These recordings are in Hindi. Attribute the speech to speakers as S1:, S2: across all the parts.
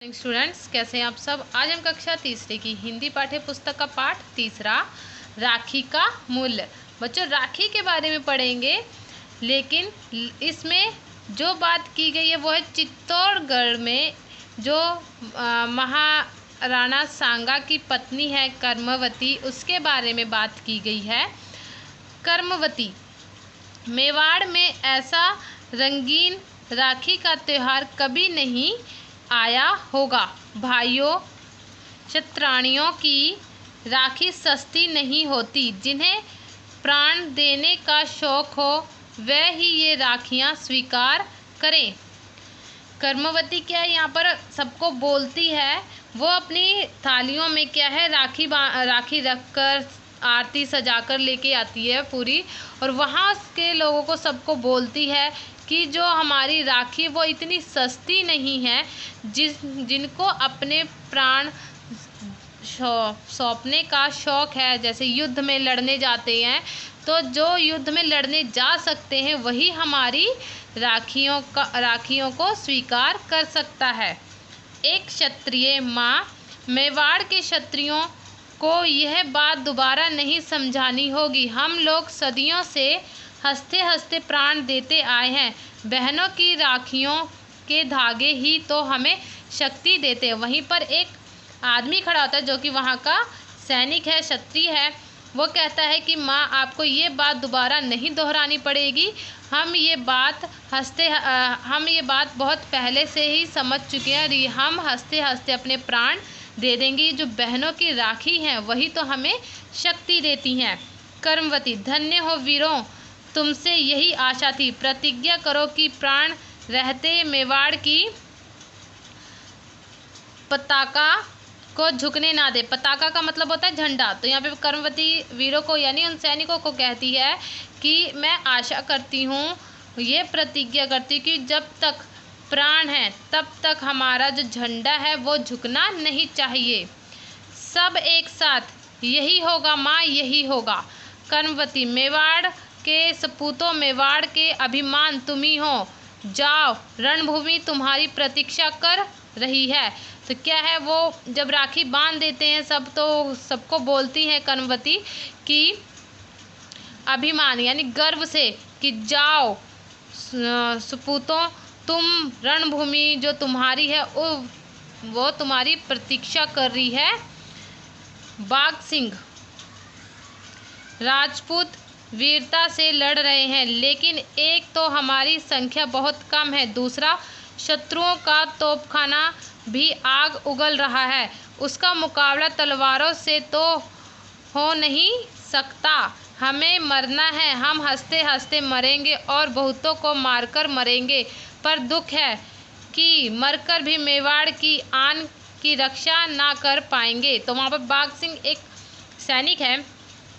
S1: स्टूडेंट्स, कैसे हैं आप सब। आज हम कक्षा तीसरे की हिंदी पाठ्य पुस्तक का पाठ तीसरा राखी का मूल्य। बच्चों, राखी के बारे में पढ़ेंगे, लेकिन इसमें जो बात की गई है वो है चित्तौड़गढ़ में जो महाराणा सांगा की पत्नी है कर्मवती, उसके बारे में बात की गई है। कर्मवती, मेवाड़ में ऐसा रंगीन राखी का त्यौहार कभी नहीं आया होगा। भाइयों, क्षत्राणियों की राखी सस्ती नहीं होती। जिन्हें प्राण देने का शौक हो वह ही ये राखियां स्वीकार करें। कर्मवती क्या है, यहाँ पर सबको बोलती है। वो अपनी थालियों में क्या है, राखी रखकर आरती सजाकर लेके आती है पूरी, और वहाँ के लोगों को सबको बोलती है कि जो हमारी राखी वो इतनी सस्ती नहीं है। जिनको अपने प्राण सौंपने का शौक है, जैसे युद्ध में लड़ने जाते हैं, तो जो युद्ध में लड़ने जा सकते हैं वही हमारी राखियों को स्वीकार कर सकता है। एक क्षत्रिय माँ, मेवाड़ के क्षत्रियों को यह बात दोबारा नहीं समझानी होगी। हम लोग सदियों से हंसते हंसते प्राण देते आए हैं। बहनों की राखियों के धागे ही तो हमें शक्ति देते हैं। वहीं पर एक आदमी खड़ा होता है जो कि वहाँ का सैनिक है, क्षत्रिय है। वो कहता है कि माँ, आपको ये बात दोबारा नहीं दोहरानी पड़ेगी। हम ये बात बहुत पहले से ही समझ चुके हैं। हम हंसते हंसते अपने प्राण दे देंगे। जो बहनों की राखी हैं वही तो हमें शक्ति देती हैं। कर्मवती, धन्य हो वीरों, तुमसे यही आशा थी। प्रतिज्ञा करो कि प्राण रहते मेवाड़ की पताका को झुकने ना दे। पताका का मतलब होता है झंडा। तो यहाँ पे कर्मवती वीरों को यानी उन सैनिकों को कहती है कि मैं आशा करती हूँ, ये प्रतिज्ञा करती हूँ कि जब तक प्राण है तब तक हमारा जो झंडा है वो झुकना नहीं चाहिए। सब एक साथ, यही होगा माँ, यही होगा। कर्मवती, मेवाड़ के सपूतों, मेवाड़ के अभिमान तुम्ही हो। जाओ, रणभूमि तुम्हारी प्रतीक्षा कर रही है। तो क्या है, वो जब राखी बांध देते हैं सब, तो सबको बोलती है कर्मवती कि अभिमान यानी गर्व से कि जाओ सपूतों, तुम रणभूमि जो तुम्हारी है वो तुम्हारी प्रतीक्षा कर रही है। बाघ सिंह, राजपूत वीरता से लड़ रहे हैं, लेकिन एक तो हमारी संख्या बहुत कम है, दूसरा शत्रुओं का तोपखाना भी आग उगल रहा है। उसका मुकाबला तलवारों से तो हो नहीं सकता। हमें मरना है, हम हंसते हंसते मरेंगे और बहुतों को मारकर मरेंगे। पर दुख है कि मरकर भी मेवाड़ की आन की रक्षा ना कर पाएंगे। तो वहाँ पर बाघ सिंह एक सैनिक है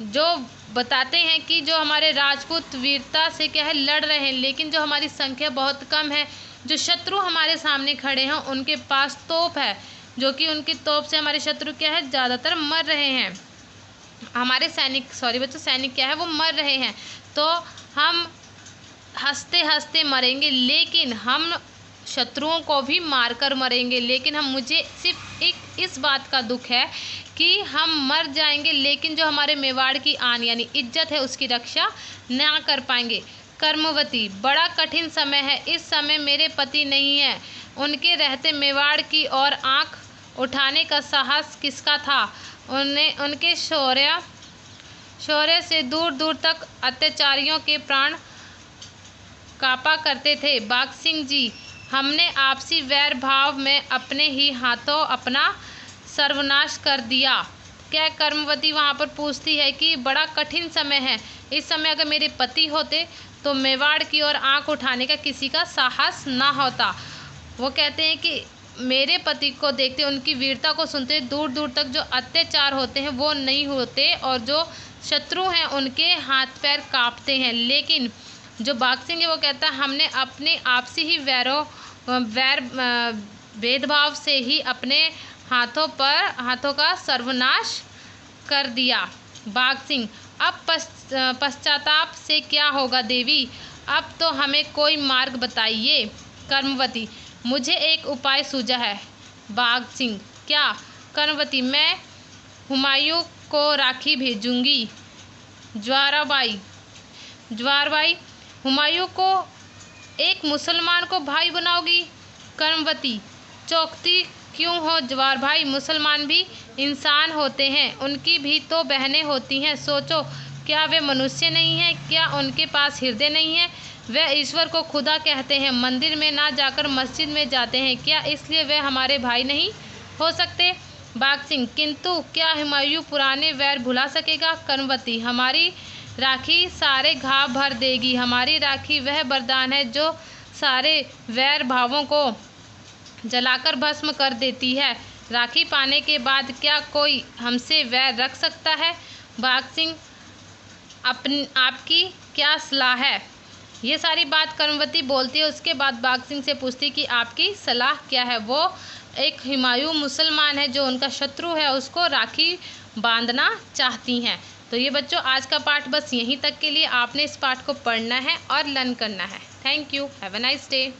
S1: जो बताते हैं कि जो हमारे राजपूत वीरता से क्या है लड़ रहे हैं, लेकिन जो हमारी संख्या बहुत कम है। जो शत्रु हमारे सामने खड़े हैं उनके पास तोप है, जो कि उनकी तोप से हमारे शत्रु क्या है ज़्यादातर मर रहे हैं। हमारे सैनिक क्या है वो मर रहे हैं। तो हम हंसते हंसते मरेंगे, लेकिन हम शत्रुओं को भी मारकर मरेंगे। लेकिन मुझे सिर्फ एक इस बात का दुख है कि हम मर जाएंगे, लेकिन जो हमारे मेवाड़ की आन यानी इज्जत है उसकी रक्षा ना कर पाएंगे। कर्मवती, बड़ा कठिन समय है। इस समय मेरे पति नहीं है, उनके रहते मेवाड़ की ओर आंख उठाने का साहस किसका था। उनके शौर्य से दूर दूर तक अत्याचारियों के प्राण कांपा करते थे। बाघ सिंह जी, हमने आपसी वैर भाव में अपने ही हाथों अपना सर्वनाश कर दिया। क्या कर्मवती वहाँ पर पूछती है कि बड़ा कठिन समय है, इस समय अगर मेरे पति होते तो मेवाड़ की ओर आंख उठाने का किसी का साहस ना होता। वो कहते हैं कि मेरे पति को देखते, उनकी वीरता को सुनते, दूर दूर तक जो अत्याचार होते हैं वो नहीं होते, और जो शत्रु हैं उनके हाथ पैर कांपते हैं। लेकिन जो बाघ सिंह है वो कहता है हमने अपने आपसी ही भेदभाव से ही अपने हाथों का सर्वनाश कर दिया। बाघ सिंह, अब पश्चाताप से क्या होगा देवी, अब तो हमें कोई मार्ग बताइए। कर्मवती, मुझे एक उपाय सूझा है। बाघ सिंह। क्या? कर्णवती, मैं हुमायूं को राखी भेजूंगी। ज्वारबाई, हुमायूं को एक मुसलमान को भाई बनाओगी? कर्मवती, चौकती क्यों हो ज्वार भाई, मुसलमान भी इंसान होते हैं, उनकी भी तो बहनें होती हैं। सोचो, क्या वे मनुष्य नहीं हैं? क्या उनके पास हृदय नहीं है? वे ईश्वर को खुदा कहते हैं, मंदिर में ना जाकर मस्जिद में जाते हैं, क्या इसलिए वे हमारे भाई नहीं हो सकते? बाघ सिंह, किंतु क्या हुमायूं पुराने वैर भुला सकेगा? कर्मवती, हमारी राखी सारे घाव भर देगी। हमारी राखी वह वरदान है जो सारे वैर भावों को जलाकर भस्म कर देती है। राखी पाने के बाद क्या कोई हमसे वैर रख सकता है? बाघ सिंह, आपकी क्या सलाह है? ये सारी बात कर्मवती बोलती है। उसके बाद बाघ सिंह से पूछती कि आपकी सलाह क्या है। वो एक हुमायूं मुसलमान है जो उनका शत्रु है, उसको राखी बांधना चाहती हैं। तो ये बच्चों, आज का पाठ बस यहीं तक के लिए। आपने इस पाठ को पढ़ना है और लर्न करना है। Thank you. Have a nice day.